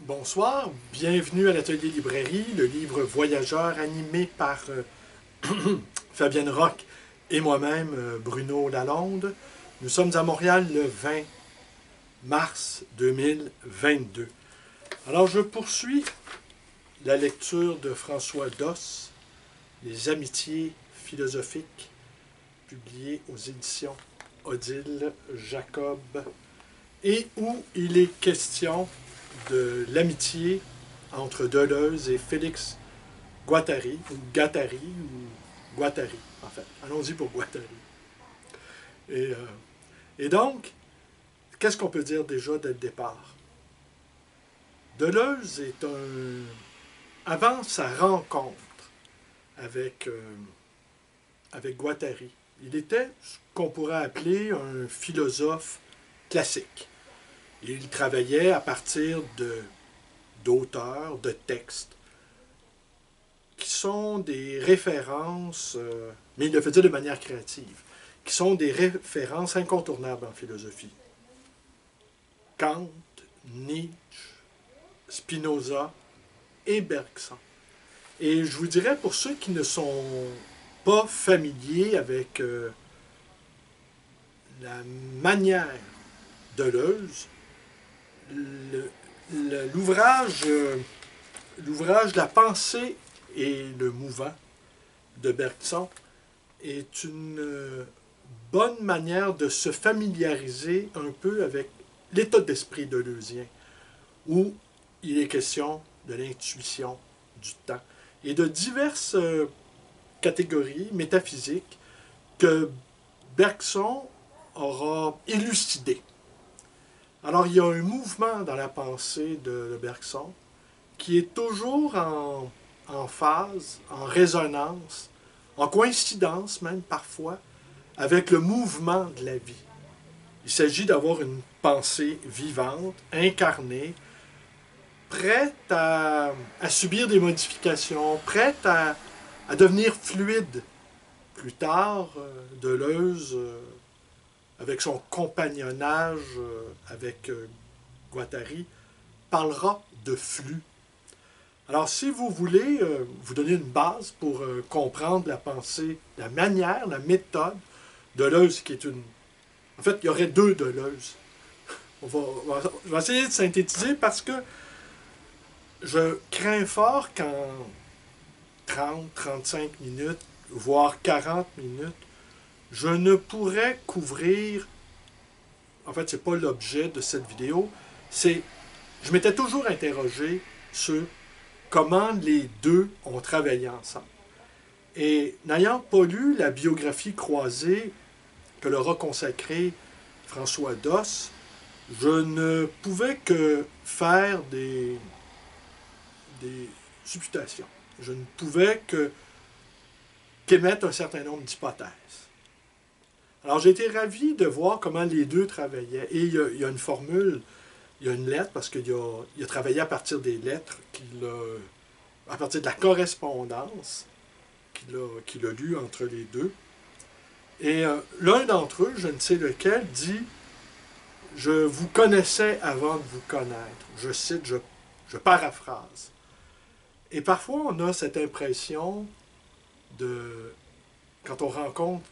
Bonsoir, bienvenue à l'Atelier Librairie, le livre voyageur animé par Fabienne Roch et moi-même, Bruno Lalonde. Nous sommes à Montréal le 20 mars 2022. Alors je poursuis la lecture de François Doss, Les Amitiés philosophiques, publié aux éditions Odile Jacob, et où il est question de l'amitié entre Deleuze et Félix Guattari, ou Gattari, ou Guattari, en fait. Allons-y pour Guattari. Et donc, qu'est-ce qu'on peut dire déjà dès le départ? Deleuze est avant sa rencontre avec Guattari, il était ce qu'on pourrait appeler un philosophe classique. Il travaillait à partir d'auteurs, de textes, qui sont des références, mais il le faisait de manière créative, qui sont des références incontournables en philosophie. Kant, Nietzsche, Spinoza et Bergson. Et je vous dirais, pour ceux qui ne sont pas familiers avec la manière de Deleuze, l'ouvrage La pensée et le mouvant de Bergson est une bonne manière de se familiariser un peu avec l'état d'esprit deleuzien, où il est question de l'intuition, du temps, et de diverses catégories métaphysiques que Bergson aura élucidées. Alors, il y a un mouvement dans la pensée de Bergson qui est toujours en phase, en résonance, en coïncidence même parfois, avec le mouvement de la vie. Il s'agit d'avoir une pensée vivante, incarnée, prête à subir des modifications, prête à devenir fluide. Plus tard, Deleuze, avec son compagnonnage avec Guattari, parlera de flux. Alors, si vous voulez vous donner une base pour comprendre la pensée, la manière, la méthode de Deleuze, qui est une... En fait, il y aurait deux Deleuze. Je vais essayer de synthétiser parce que je crains fort qu'en 30, 35 minutes, voire 40 minutes, je ne pourrais couvrir, en fait, ce n'est pas l'objet de cette vidéo, je m'étais toujours interrogé sur comment les deux ont travaillé ensemble. Et n'ayant pas lu la biographie croisée que leur a consacrée François Doss, je ne pouvais que faire des supputations. Je ne pouvais qu'émettre un certain nombre d'hypothèses. Alors, j'ai été ravi de voir comment les deux travaillaient. Et il y a une formule, il y a une lettre, parce qu'il a travaillé à partir des lettres, à partir de la correspondance qu'il a lue entre les deux. Et l'un d'entre eux, je ne sais lequel, dit « Je vous connaissais avant de vous connaître ». Je cite, je paraphrase. Et parfois, on a cette impression quand on rencontre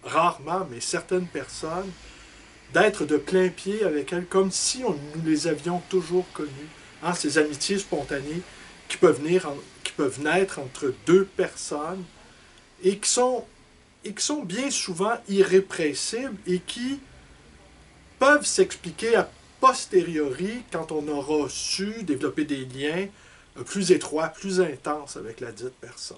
rarement, mais certaines personnes, d'être de plein pied avec elles, comme si nous les avions toujours connues. Hein, ces amitiés spontanées qui peuvent naître entre deux personnes et qui sont bien souvent irrépressibles et qui peuvent s'expliquer a posteriori quand on aura su développer des liens plus étroits, plus intenses avec la dite personne.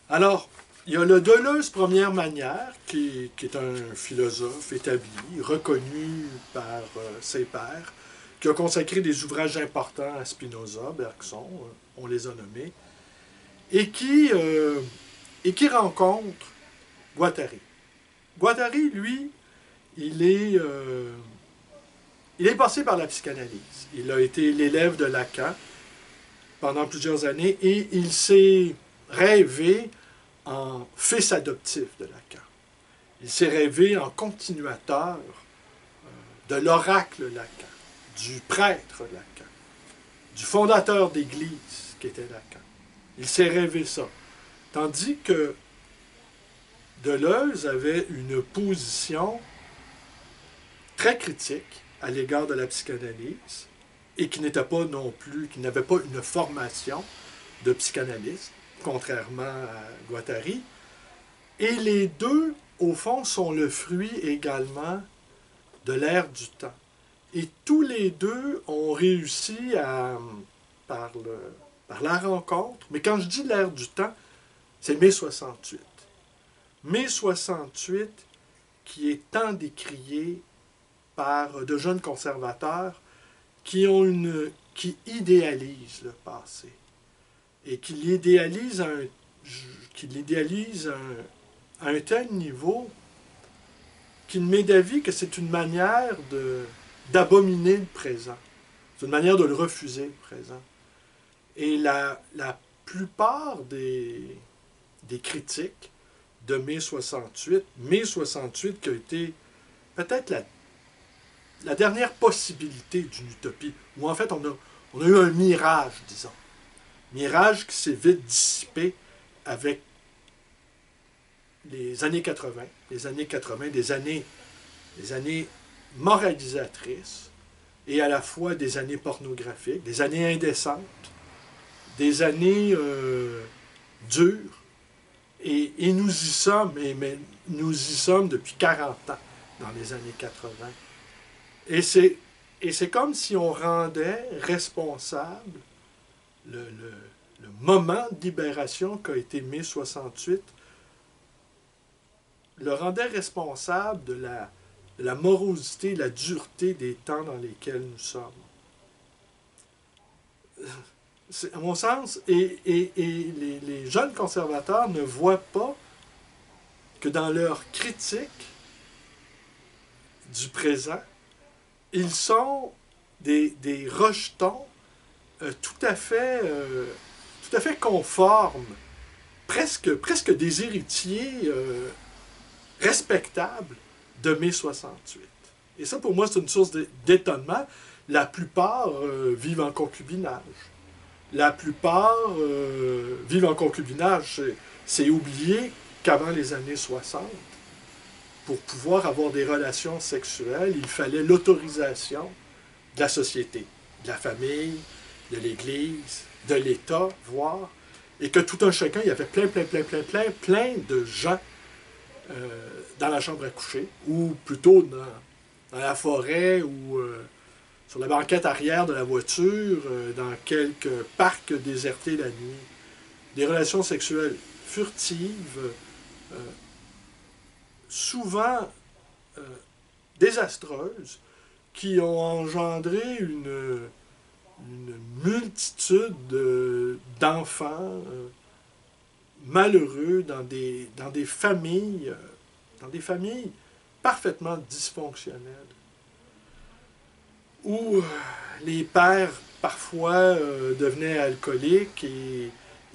Alors, il y a le Deleuze première manière, qui est un philosophe établi, reconnu par ses pairs, qui a consacré des ouvrages importants à Spinoza, Bergson, on les a nommés, et qui rencontre Guattari. Guattari, lui, il est passé par la psychanalyse. Il a été l'élève de Lacan pendant plusieurs années et il s'est rêvé en fils adoptif de Lacan. Il s'est rêvé en continuateur de l'oracle Lacan, du prêtre Lacan, du fondateur d'Église qui était Lacan. Il s'est rêvé ça. Tandis que Deleuze avait une position très critique à l'égard de la psychanalyse et qui n'était pas non plus, qui n'avait pas une formation de psychanalyste, contrairement à Guattari. Et les deux, au fond, sont le fruit également de l'ère du temps. Et tous les deux ont réussi à, par la rencontre, mais quand je dis l'ère du temps, c'est mai 68. Mai 68 qui est tant décrié par de jeunes conservateurs qui idéalisent le passé et qui l'idéalisent à un tel niveau qu'il m'est d'avis que c'est une manière d'abominer le présent. C'est une manière de le refuser, le présent. Et la plupart des critiques de mai 68 qui a été peut-être la dernière possibilité d'une utopie, où en fait on a eu un mirage, disons. Mirage qui s'est vite dissipé avec les années 80, des années moralisatrices, et à la fois des années pornographiques, des années indécentes, des années dures, et nous y sommes, mais nous y sommes depuis 40 ans, dans les années 80. Et c'est comme si on rendait responsable le moment de libération qu'a été mai 68, le rendait responsable de la morosité, la dureté des temps dans lesquels nous sommes. À mon sens, et les jeunes conservateurs ne voient pas que dans leur critique du présent, ils sont des rejetons tout à fait conformes, presque des héritiers respectables de mai 68. Et ça, pour moi, c'est une source d'étonnement. La plupart vivent en concubinage. La plupart vivent en concubinage. C'est oublié qu'avant les années 60, pour pouvoir avoir des relations sexuelles, il fallait l'autorisation de la société, de la famille, de l'Église, de l'État, voire, et que tout un chacun, il y avait plein de gens dans la chambre à coucher, ou plutôt dans la forêt, ou sur la banquette arrière de la voiture, dans quelques parcs désertés la nuit. Des relations sexuelles furtives, souvent désastreuses, qui ont engendré une multitude d'enfants malheureux dans des familles parfaitement dysfonctionnelles, où les pères parfois devenaient alcooliques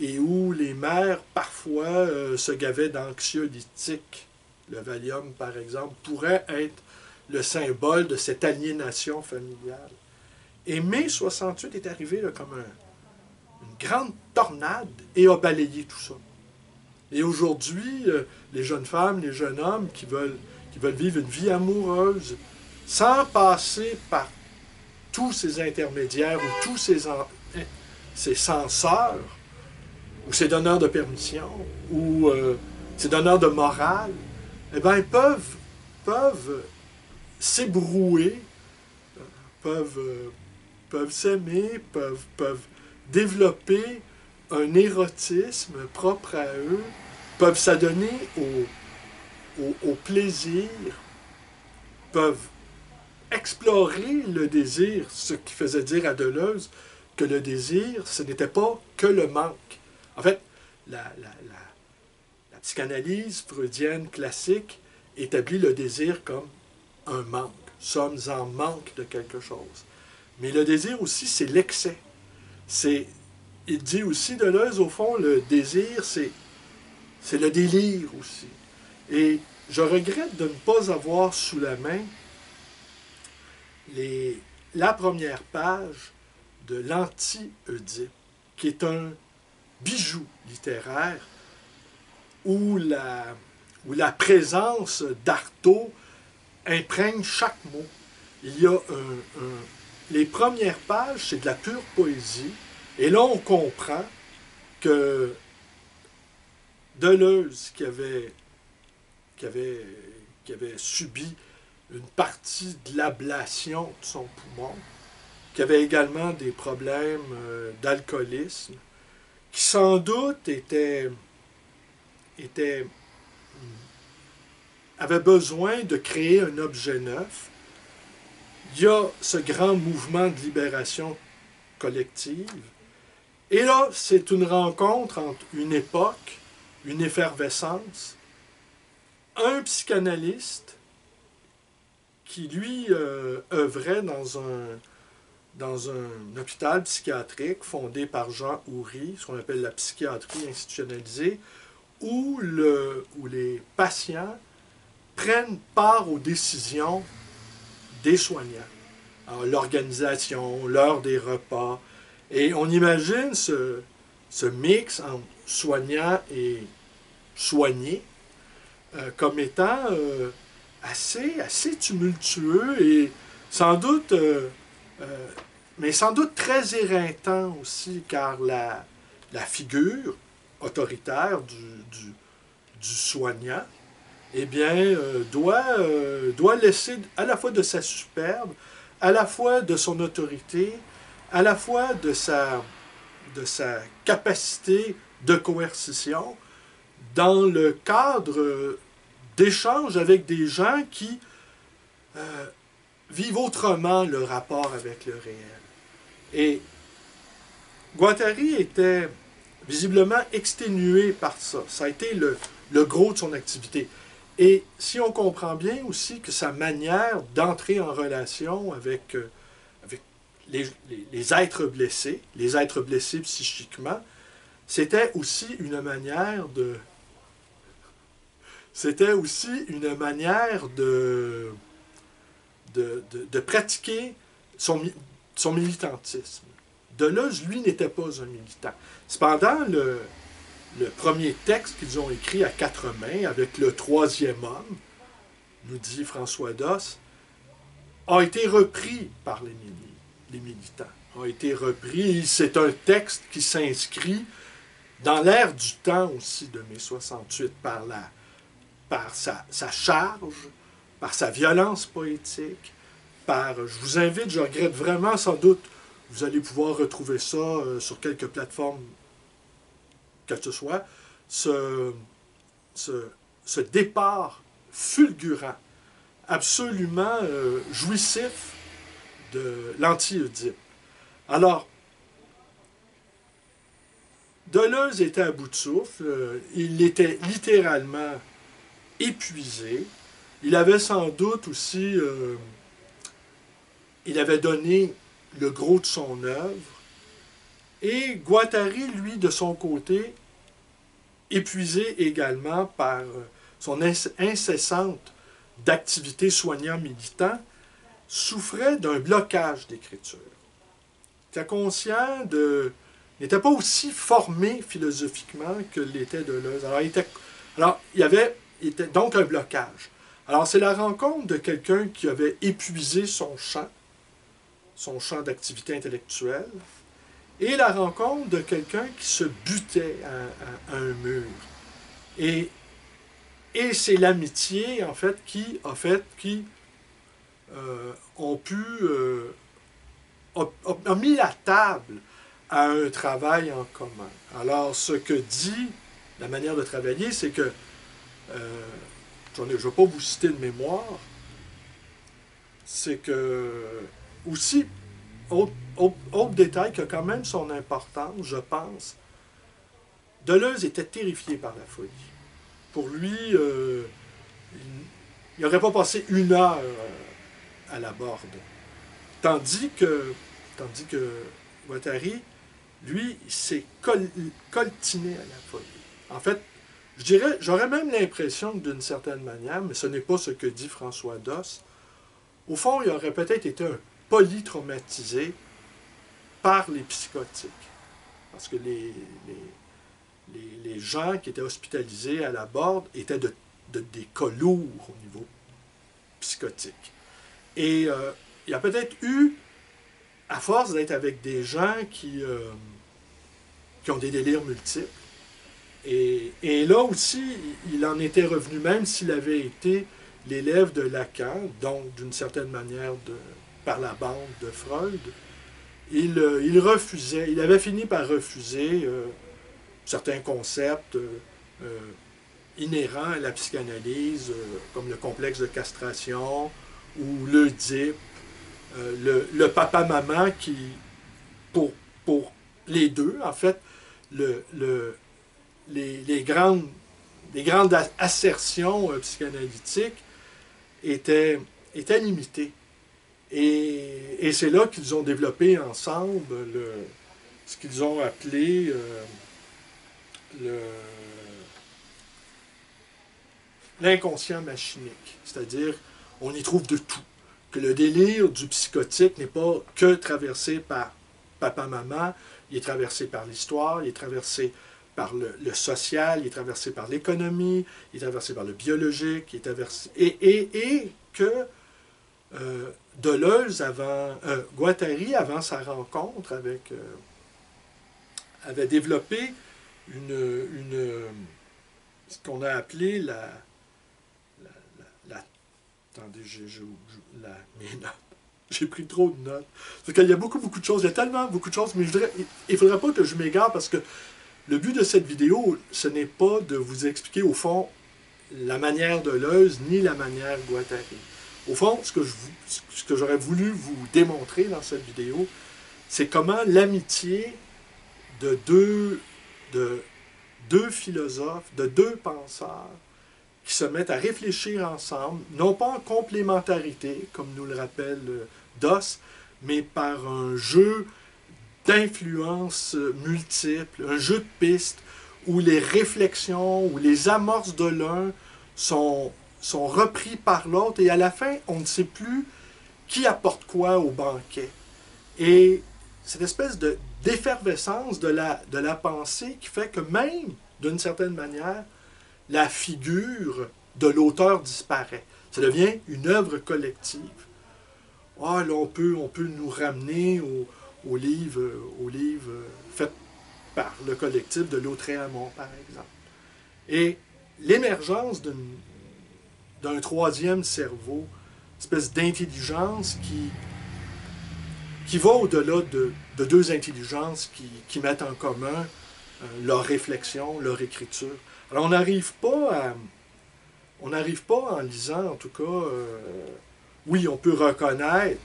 et où les mères parfois se gavaient d'anxiolytiques. Le Valium, par exemple, pourrait être le symbole de cette aliénation familiale. Et mai 68 est arrivé là, comme une grande tornade et a balayé tout ça. Et aujourd'hui, les jeunes femmes, les jeunes hommes qui veulent vivre une vie amoureuse sans passer par tous ces intermédiaires ou tous ces censeurs ou ces donneurs de permission ou ces donneurs de morale, eh bien, ils peuvent s'ébrouer, peuvent s'aimer, peuvent développer un érotisme propre à eux, peuvent s'adonner au plaisir, peuvent explorer le désir, ce qui faisait dire à Deleuze que le désir, ce n'était pas que le manque. En fait, la psychanalyse freudienne classique établit le désir comme un manque. Sommes en manque de quelque chose. Mais le désir aussi, c'est l'excès. Il dit aussi, Deleuze, au fond, le désir, c'est le délire aussi. Et je regrette de ne pas avoir sous la main la première page de l'Anti-Oedipe, qui est un bijou littéraire où la présence d'Artaud imprègne chaque mot. Il y a les premières pages, c'est de la pure poésie, et là on comprend que Deleuze, qui avait subi une partie de l'ablation de son poumon, qui avait également des problèmes d'alcoolisme, qui sans doute avait besoin de créer un objet neuf. Il y a ce grand mouvement de libération collective. Et là, c'est une rencontre entre une époque, une effervescence, un psychanalyste qui, lui, œuvrait dans un hôpital psychiatrique fondé par Jean Houry, ce qu'on appelle la psychiatrie institutionnalisée, où les patients prennent part aux décisions des soignants. Alors, l'organisation, l'heure des repas. Et on imagine ce mix entre soignant et soigné comme étant assez tumultueux et sans doute, mais sans doute très éreintant aussi, car la figure autoritaire du soignant, eh bien, doit laisser à la fois de sa superbe, à la fois de son autorité, à la fois de sa capacité de coercition, dans le cadre d'échanges avec des gens qui vivent autrement le rapport avec le réel. Et Guattari était visiblement exténué par ça. Ça a été le gros de son activité. Et si on comprend bien aussi que sa manière d'entrer en relation avec les êtres blessés psychiquement, c'était aussi une manière de pratiquer son militantisme. Deleuze, lui, n'était pas un militant. Cependant, le premier texte qu'ils ont écrit à quatre mains, avec le troisième homme, nous dit François Doss, a été repris par les militants. A été repris. C'est un texte qui s'inscrit dans l'ère du temps aussi de mai 68, par sa charge, par sa violence poétique, je vous invite, je regrette vraiment, sans doute, vous allez pouvoir retrouver ça sur quelques plateformes, quel que ce soit, ce départ fulgurant, absolument jouissif de l'Anti-Oedipe. Alors, Deleuze était à bout de souffle, il était littéralement épuisé, il avait sans doute aussi, il avait donné le gros de son œuvre, et Guattari, lui, de son côté, épuisé également par son incessante d'activité soignant-militant, souffrait d'un blocage d'écriture. Il était conscient n'était pas aussi formé philosophiquement que l'était Deleuze. Alors, il y avait donc un blocage. Alors, c'est la rencontre de quelqu'un qui avait épuisé son champ d'activité intellectuelle, et la rencontre de quelqu'un qui se butait à un mur. Et c'est l'amitié, en fait, qui a mis la table à un travail en commun. Alors, ce que dit la manière de travailler, c'est que, je ne vais pas vous citer de mémoire, c'est que, aussi, autre détail qui a quand même son importance, je pense, Deleuze était terrifié par la folie. Pour lui, il n'aurait pas passé une heure à la Borde. Tandis que Guattari, lui, il s'est coltiné à la folie. En fait, j'aurais même l'impression que d'une certaine manière, mais ce n'est pas ce que dit François Doss, au fond, il aurait peut-être été un polytraumatisés par les psychotiques. Parce que les gens qui étaient hospitalisés à la Borde étaient des cas lourds au niveau psychotique. Et il y a peut-être eu, à force d'être avec des gens qui ont des délires multiples, et là aussi, il en était revenu, même s'il avait été l'élève de Lacan, donc d'une certaine manière par la bande de Freud, il refusait, il avait fini par refuser certains concepts inhérents à la psychanalyse, comme le complexe de castration ou l'Oedipe, le papa-maman qui, pour les deux, en fait, les grandes assertions psychanalytiques étaient limitées. Et c'est là qu'ils ont développé ensemble ce qu'ils ont appelé l'inconscient machinique. C'est-à-dire, on y trouve de tout. Que le délire du psychotique n'est pas que traversé par papa-maman, il est traversé par l'histoire, il est traversé par le social, il est traversé par l'économie, il est traversé par le biologique, il est traversé... Et que Deleuze, Guattari, avant sa rencontre avait développé ce qu'on a appelé attendez, mes notes. J'ai pris trop de notes. Parce qu'il y a beaucoup de choses. Il y a tellement beaucoup de choses, mais il ne faudrait pas que je m'égare parce que le but de cette vidéo, ce n'est pas de vous expliquer au fond la manière Deleuze ni la manière Guattari. Au fond, ce que j'aurais voulu vous démontrer dans cette vidéo, c'est comment l'amitié de deux philosophes, de deux penseurs, qui se mettent à réfléchir ensemble, non pas en complémentarité, comme nous le rappelle Doss, mais par un jeu d'influences multiples, un jeu de pistes, où les réflexions, où les amorces de l'un sont repris par l'autre, et à la fin, on ne sait plus qui apporte quoi au banquet. Et cette espèce d'effervescence de la pensée qui fait que même, d'une certaine manière, la figure de l'auteur disparaît. Ça devient une œuvre collective. Ah, là, on peut nous ramener au livre fait par le collectif de Lautréamont, par exemple. Et l'émergence d'un troisième cerveau, une espèce d'intelligence qui va au-delà de deux intelligences qui mettent en commun leur réflexion, leur écriture. Alors, on n'arrive pas en lisant, en tout cas, oui, on peut reconnaître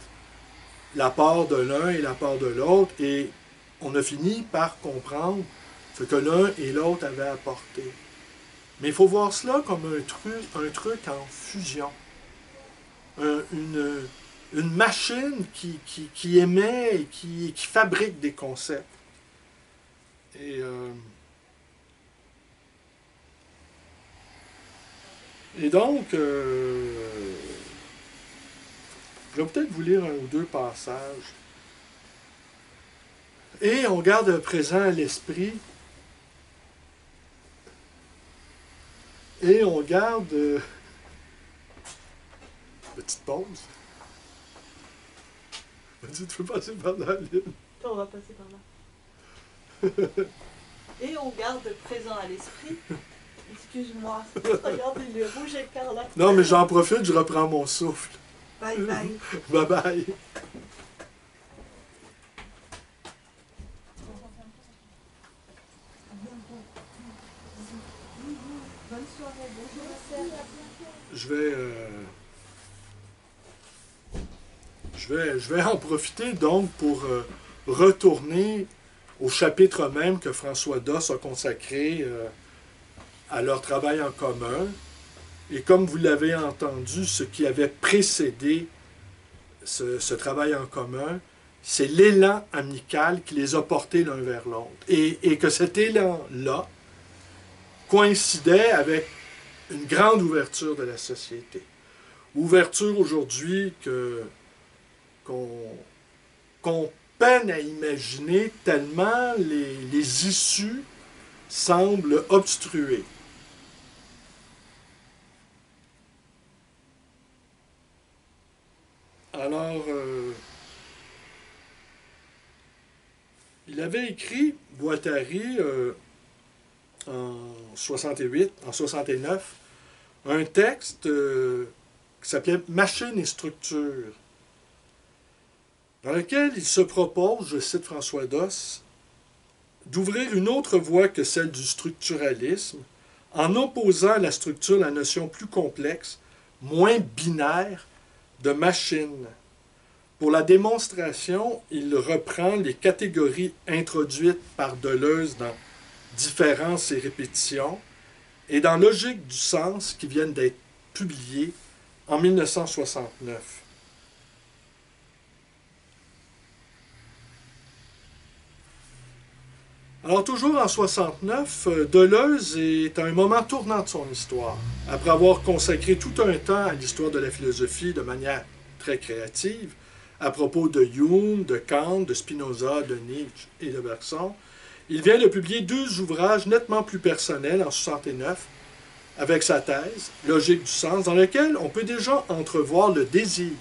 la part de l'un et la part de l'autre, et on a fini par comprendre ce que l'un et l'autre avaient apporté. Mais il faut voir cela comme un truc en fusion. Une machine qui émet et qui fabrique des concepts. Et donc, je vais peut-être vous lire un ou deux passages. Et on garde présent à l'esprit. Et on garde... petite pause. Tu peux passer par là, Lynn. On va passer par là. Et on garde présent à l'esprit. Excuse-moi. Regarde, il est rouge écarlate. Non, mais j'en profite, je reprends mon souffle. Bye bye. Bye bye. Bonne soirée, bonjour. Je vais en profiter donc pour retourner au chapitre même que François Doss a consacré à leur travail en commun. Et comme vous l'avez entendu, ce qui avait précédé ce travail en commun, c'est l'élan amical qui les a portés l'un vers l'autre. Et que cet élan-là coïncidait avec une grande ouverture de la société. Ouverture aujourd'hui qu'on peine à imaginer tellement les issues semblent obstruées. Alors, il avait écrit, Guattari, en 68, en 69, un texte qui s'appelait Machine et structure, dans lequel il se propose, je cite François Doss, d'ouvrir une autre voie que celle du structuralisme, en opposant à la structure la notion plus complexe, moins binaire, de machine. Pour la démonstration, il reprend les catégories introduites par Deleuze dans Différence et répétition et dans Logique du sens qui viennent d'être publiées en 1969. Alors, toujours en 69, Deleuze est à un moment tournant de son histoire. Après avoir consacré tout un temps à l'histoire de la philosophie de manière très créative, à propos de Hume, de Kant, de Spinoza, de Nietzsche et de Bergson, il vient de publier 2 ouvrages nettement plus personnels en 69, avec sa thèse, Logique du sens, dans lequel on peut déjà entrevoir le désir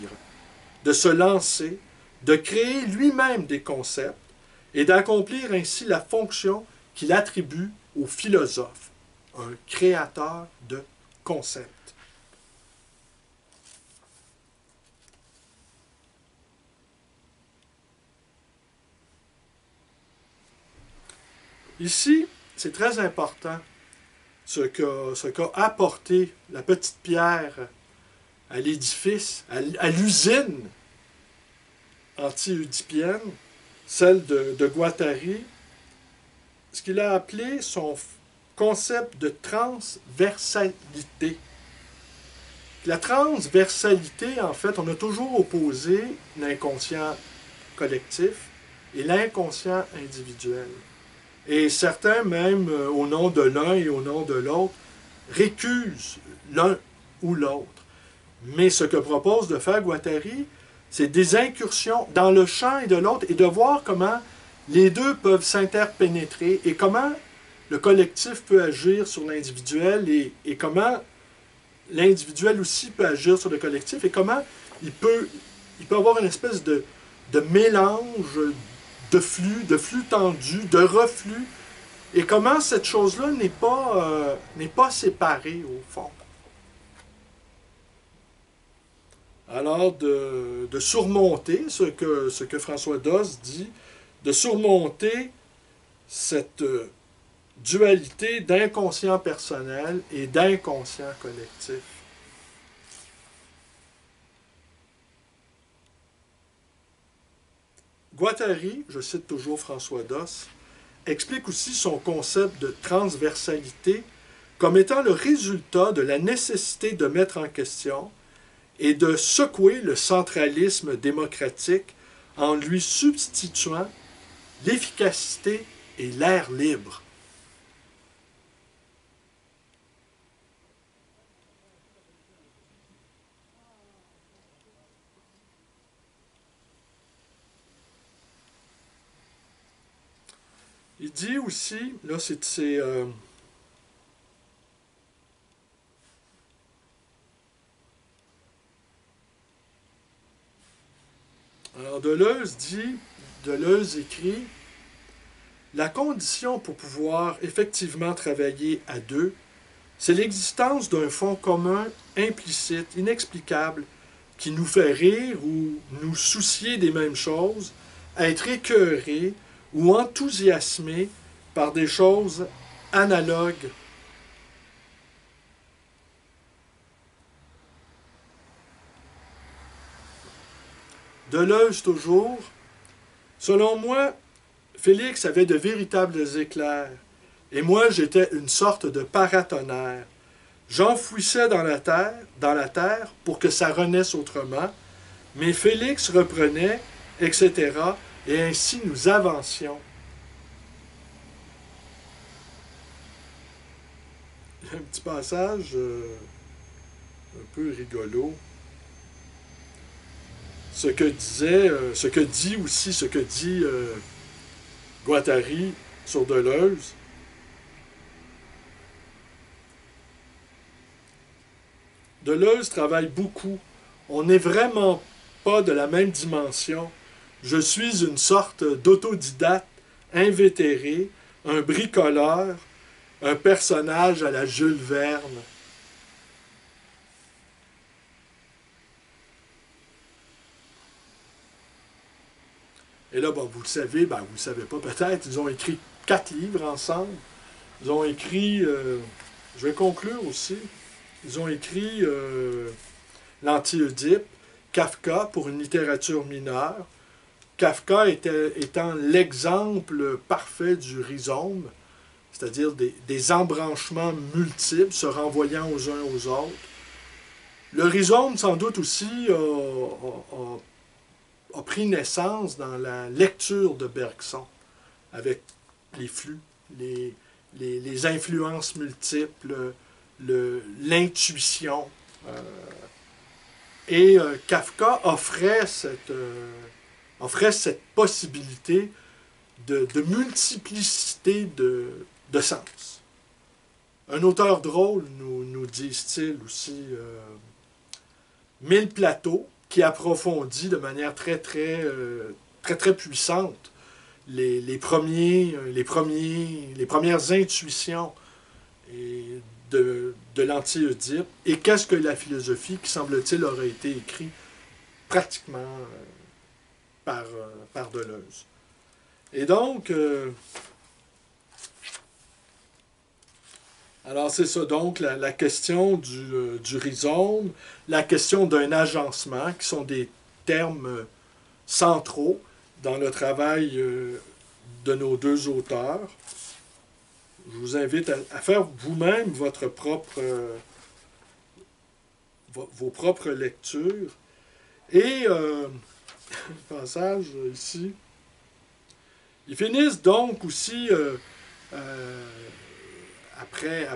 de se lancer, de créer lui-même des concepts, et d'accomplir ainsi la fonction qu'il attribue au philosophe, un créateur de concepts. Ici, c'est très important ce qu'a apporté la petite pierre à l'édifice, à l'usine anti-oedipienne, celle de Guattari, ce qu'il a appelé son concept de transversalité. La transversalité, en fait, on a toujours opposé l'inconscient collectif et l'inconscient individuel. Et certains, même au nom de l'un et au nom de l'autre, récusent l'un ou l'autre. Mais ce que propose de faire Guattari, c'est des incursions dans le champ et de l'autre et de voir comment les deux peuvent s'interpénétrer et comment le collectif peut agir sur l'individuel et comment l'individuel aussi peut agir sur le collectif et comment il peut avoir une espèce de mélange de flux tendu, de reflux, et comment cette chose-là n'est pas séparée au fond. Alors, de surmonter ce que François Doss dit, de surmonter cette dualité d'inconscient personnel et d'inconscient collectif. Guattari, je cite toujours François Doss, explique aussi son concept de transversalité comme étant le résultat de la nécessité de mettre en question et de secouer le centralisme démocratique en lui substituant l'efficacité et l'air libre. Il dit aussi, là c'est alors Deleuze écrit, la condition pour pouvoir effectivement travailler à deux, c'est l'existence d'un fond commun, implicite, inexplicable, qui nous fait rire ou nous soucier des mêmes choses, être écœuré ou enthousiasmé par des choses analogues. Deleuze toujours, selon moi, Félix avait de véritables éclairs, et moi j'étais une sorte de paratonnerre. J'enfouissais dans la terre pour que ça renaisse autrement, mais Félix reprenait, etc., et ainsi nous avancions. Il y a un petit passage un peu rigolo. ce que dit Guattari sur Deleuze. Deleuze travaille beaucoup. On n'est vraiment pas de la même dimension. Je suis une sorte d'autodidacte invétéré, un bricoleur, un personnage à la Jules Verne. Et là, bon, vous le savez, vous ne le savez pas peut-être, ils ont écrit 4 livres ensemble. Ils ont écrit, je vais conclure aussi, ils ont écrit l'Anti-Oedipe, Kafka pour une littérature mineure. Kafka étant l'exemple parfait du rhizome, c'est-à-dire des embranchements multiples se renvoyant aux uns aux autres. Le rhizome, sans doute aussi, a pris naissance dans la lecture de Bergson, avec les flux, les influences multiples, l'intuition. Et Kafka offrait cette possibilité de multiplicité de sens. Un auteur drôle, nous disent-ils aussi, Mille Plateau, qui approfondit de manière très puissante les premières intuitions de l'Anti-Oedipe. Et qu'est-ce que la philosophie, qui semble-t-il aurait été écrit pratiquement par Deleuze. Et donc, alors c'est ça, donc la question du rhizome, la question d'un agencement, qui sont des termes centraux dans le travail de nos deux auteurs. Je vous invite à faire vous-même vos propres lectures. Et passage ici. Ils finissent donc aussi, après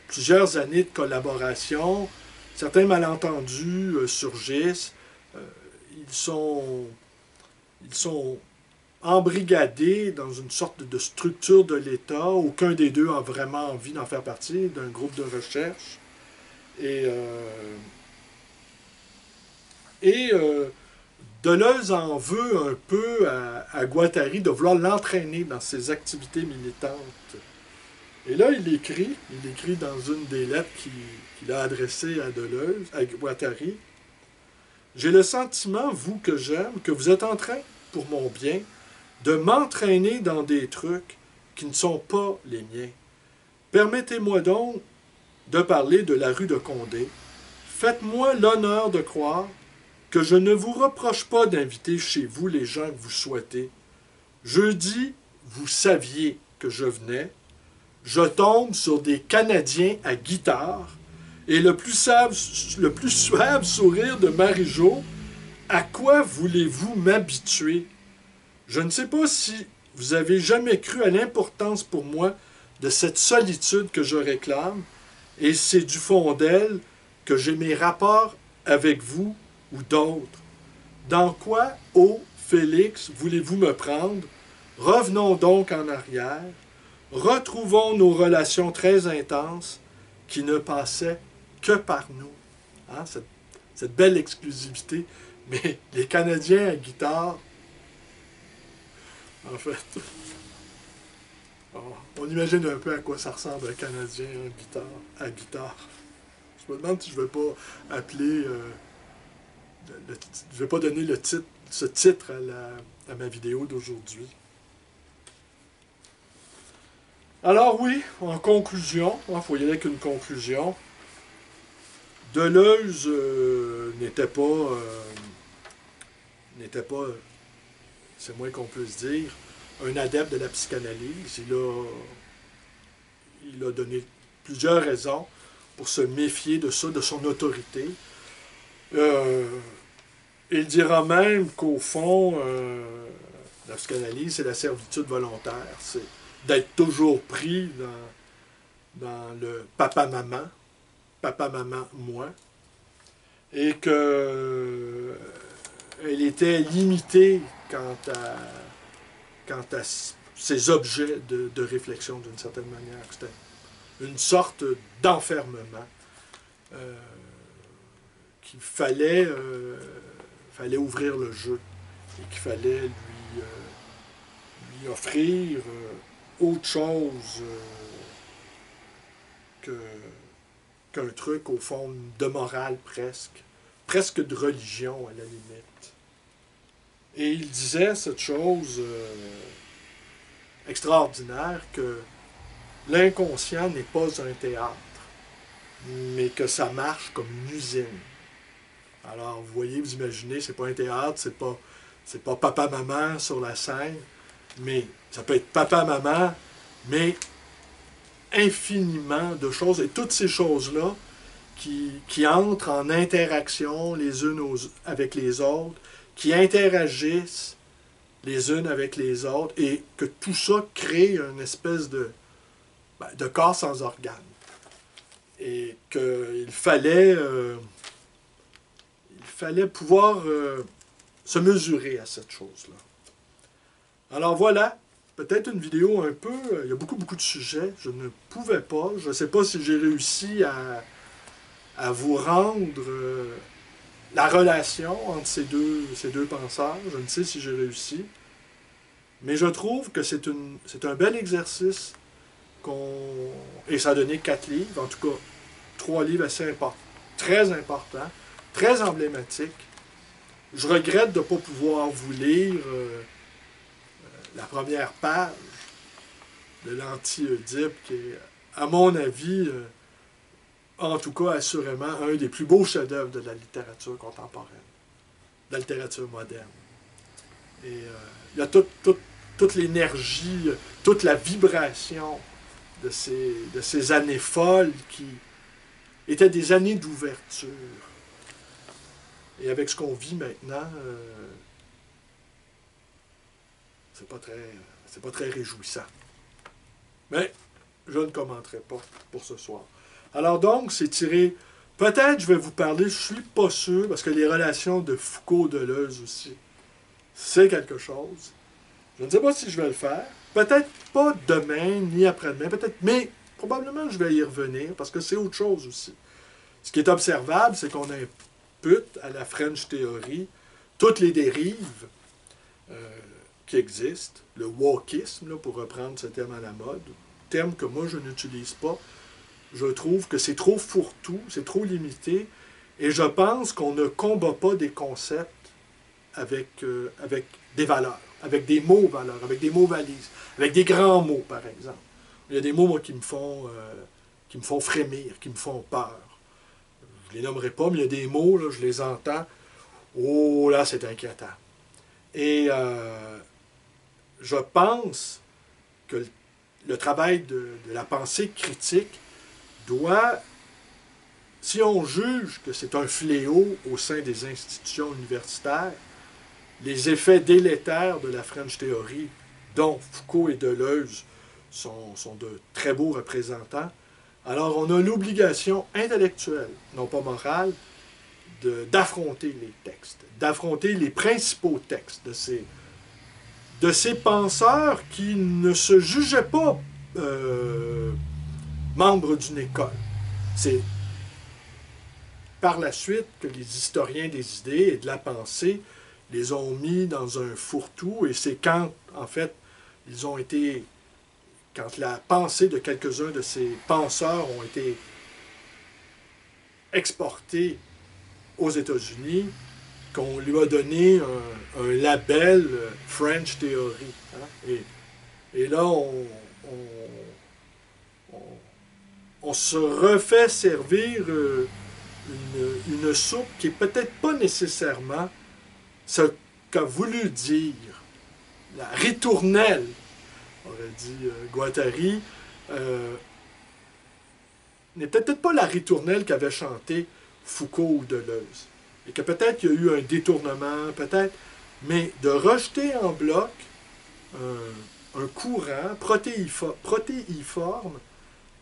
plusieurs années de collaboration, certains malentendus surgissent. Ils sont embrigadés dans une sorte de structure de l'État. Aucun des deux a vraiment envie d'en faire partie, d'un groupe de recherche. Et Deleuze en veut un peu à Guattari de vouloir l'entraîner dans ses activités militantes. Et là, il écrit dans une des lettres qu'il a adressées à Deleuze, à Guattari, « J'ai le sentiment, vous que j'aime, que vous êtes en train, pour mon bien, de m'entraîner dans des trucs qui ne sont pas les miens. Permettez-moi donc de parler de la rue de Condé. Faites-moi l'honneur de croire que je ne vous reproche pas d'inviter chez vous les gens que vous souhaitez. Jeudi, vous saviez que je venais. Je tombe sur des Canadiens à guitare et le plus suave sourire de Marie-Jo. À quoi voulez-vous m'habituer? Je ne sais pas si vous avez jamais cru à l'importance pour moi de cette solitude que je réclame, et c'est du fond d'elle que j'ai mes rapports avec vous ou d'autres. Dans quoi, ô Félix, voulez-vous me prendre? Revenons donc en arrière. Retrouvons nos relations très intenses qui ne passaient que par nous. Hein, cette belle exclusivité. Mais les Canadiens à guitare, en fait, on imagine un peu à quoi ça ressemble un Canadien à guitare. Je me demande si je ne vais pas appeler... je ne vais pas donner ce titre à ma vidéo d'aujourd'hui. Alors oui, en conclusion, il faut y aller avec une conclusion. Deleuze n'était pas, c'est moins qu'on peut se dire, un adepte de la psychanalyse. Il a donné plusieurs raisons pour se méfier de ça, de son autorité. Il dira même qu'au fond, la psychanalyse, c'est la servitude volontaire. C'est d'être toujours pris dans le papa-maman, moi. Et que elle était limitée quant à ses objets de réflexion d'une certaine manière. C'était une sorte d'enfermement qu'il fallait ouvrir le jeu et qu'il fallait lui offrir autre chose qu'un truc, au fond, de morale presque de religion à la limite. Et il disait cette chose extraordinaire que l'inconscient n'est pas un théâtre, mais que ça marche comme une usine. Alors, vous voyez, vous imaginez, c'est pas un théâtre, c'est pas papa-maman sur la scène, mais ça peut être papa-maman, mais infiniment de choses, et toutes ces choses-là qui entrent en interaction les unes avec les autres, qui interagissent les unes avec les autres, et que tout ça crée une espèce de corps sans organes. Et qu'il fallait pouvoir se mesurer à cette chose-là. Alors voilà, peut-être une vidéo un peu... il y a beaucoup de sujets. Je ne pouvais pas. Je ne sais pas si j'ai réussi à vous rendre la relation entre ces deux penseurs. Je ne sais si j'ai réussi. Mais je trouve que c'est un bel exercice et ça a donné 4 livres, en tout cas 3 livres assez importants, très importants, très emblématiques. Je regrette de ne pas pouvoir vous lire la première page de l'Anti-Oedipe, qui est, à mon avis, en tout cas assurément, un des plus beaux chefs-d'œuvre de la littérature contemporaine, de la littérature moderne. Et il y a toute l'énergie, toute la vibration de ces années folles qui étaient des années d'ouverture. Et avec ce qu'on vit maintenant, c'est pas très réjouissant. Mais je ne commenterai pas pour ce soir. Alors donc, c'est tiré... Peut-être je vais vous parler, je suis pas sûr, parce que les relations de Foucault-Deleuze aussi, c'est quelque chose. Je ne sais pas si je vais le faire. Peut-être pas demain, ni après-demain, peut-être, mais probablement je vais y revenir, parce que c'est autre chose aussi. Ce qui est observable, c'est qu'on impute à la French Theory toutes les dérives qui existent, le wokisme, là, pour reprendre ce terme à la mode, terme que moi je n'utilise pas. Je trouve que c'est trop fourre-tout, c'est trop limité, et je pense qu'on ne combat pas des concepts avec des valeurs, avec des mots valeurs, avec des mots valises, avec des grands mots, par exemple. Il y a des mots, moi, qui me font frémir, qui me font peur. Je ne les nommerai pas, mais il y a des mots, là, je les entends. Oh, là, c'est inquiétant. Et je pense que le travail de la pensée critique doit, si on juge que c'est un fléau au sein des institutions universitaires, les effets délétères de la French Theory, dont Foucault et Deleuze sont de très beaux représentants, alors on a l'obligation intellectuelle, non pas morale, d'affronter les textes, d'affronter les principaux textes de ces penseurs qui ne se jugeaient pas membres d'une école. C'est par la suite que les historiens des idées et de la pensée les ont mis dans un fourre-tout, et c'est quand, en fait, quand la pensée de quelques-uns de ces penseurs ont été exportés aux États-Unis, qu'on lui a donné un label French Theory. Hein? Et là, on se refait servir une soupe qui n'est peut-être pas nécessairement ce qu'a voulu dire la ritournelle, aurait dit Guattari, n'est peut-être pas la ritournelle qu'avait chanté Foucault ou Deleuze. Et que peut-être il y a eu un détournement, peut-être, mais de rejeter en bloc un courant protéiforme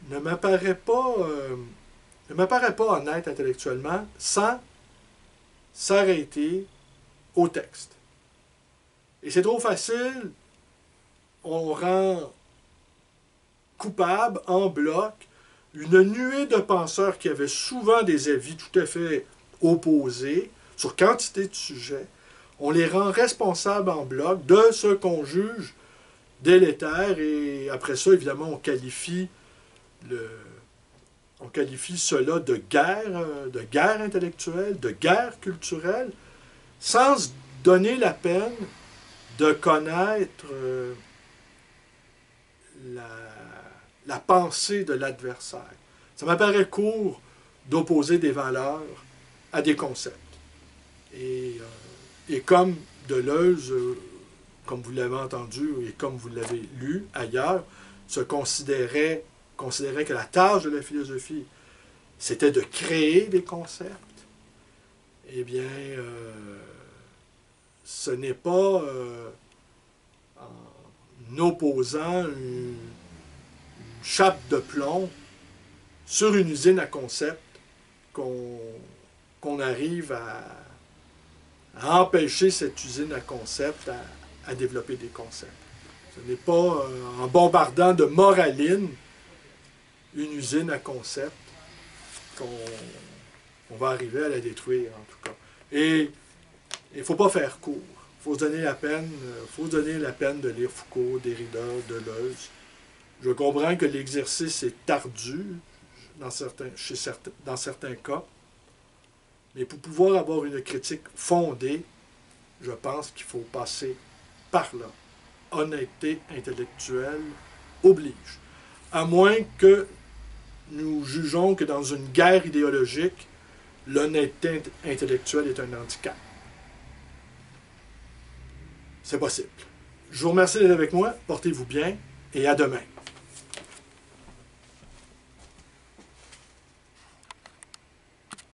ne m'apparaît pas honnête intellectuellement sans s'arrêter au texte. Et c'est trop facile, on rend coupable en bloc une nuée de penseurs qui avaient souvent des avis tout à fait opposés sur quantité de sujets. On les rend responsables en bloc de ce qu'on juge délétère et après ça, évidemment, on qualifie cela de guerre intellectuelle, de guerre culturelle, sans se donner la peine de connaître la pensée de l'adversaire. Ça m'apparaît court d'opposer des valeurs à des concepts. Et comme Deleuze, comme vous l'avez entendu et comme vous l'avez lu ailleurs, considérait que la tâche de la philosophie, c'était de créer des concepts, eh bien, ce n'est pas en opposant une chape de plomb sur une usine à concepts qu'on arrive à empêcher cette usine à concepts à développer des concepts. Ce n'est pas en bombardant de moraline une usine à concepts qu'on va arriver à la détruire, en tout cas. Et il ne faut pas faire court. Il faut se donner la peine, de lire Foucault, Derrida, Deleuze. Je comprends que l'exercice est ardu dans certains cas, mais pour pouvoir avoir une critique fondée, je pense qu'il faut passer par là. Honnêteté intellectuelle oblige. À moins que nous jugeons que dans une guerre idéologique, l'honnêteté intellectuelle est un handicap. C'est possible. Je vous remercie d'être avec moi. Portez-vous bien et à demain.